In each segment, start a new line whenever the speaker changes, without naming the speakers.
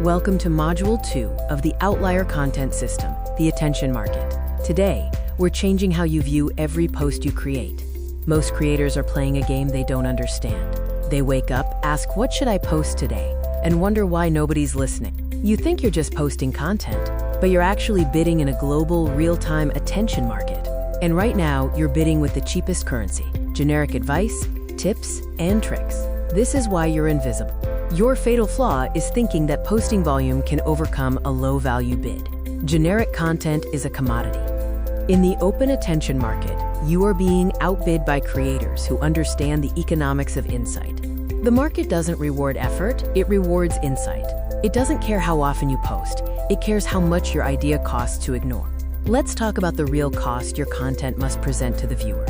Welcome to Module 2 of the Outlier Content System, the Attention Market. Today, we're changing how you view every post you create. Most creators are playing a game they don't understand. They wake up, ask, "What should I post today?" and wonder why nobody's listening. You think you're just posting content, but you're actually bidding in a global, real-time attention market. And right now, you're bidding with the cheapest currency: generic advice, tips, and tricks. This is why you're invisible. Your fatal flaw is thinking that posting volume can overcome a low-value bid. Generic content is a commodity. In the open attention market, you are being outbid by creators who understand the economics of insight. The market doesn't reward effort, it rewards insight. It doesn't care how often you post, it cares how much your idea costs to ignore. Let's talk about the real cost your content must present to the viewer.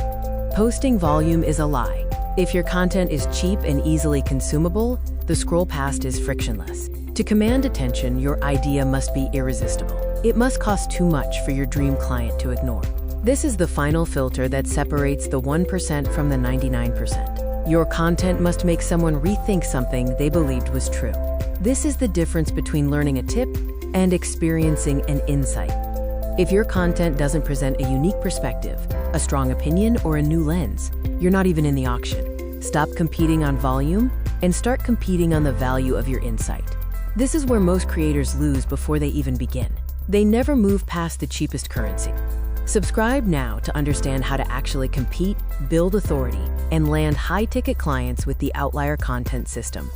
Posting volume is a lie. If your content is cheap and easily consumable, the scroll past is frictionless. To command attention, your idea must be irresistible. It must cost too much for your dream client to ignore. This is the final filter that separates the 1% from the 99%. Your content must make someone rethink something they believed was true. This is the difference between learning a tip and experiencing an insight. If your content doesn't present a unique perspective, a strong opinion, or a new lens, you're not even in the auction. Stop competing on volume and start competing on the value of your insight. This is where most creators lose before they even begin. They never move past the cheapest currency. Subscribe now to understand how to actually compete, build authority, and land high-ticket clients with the Outlier Content System.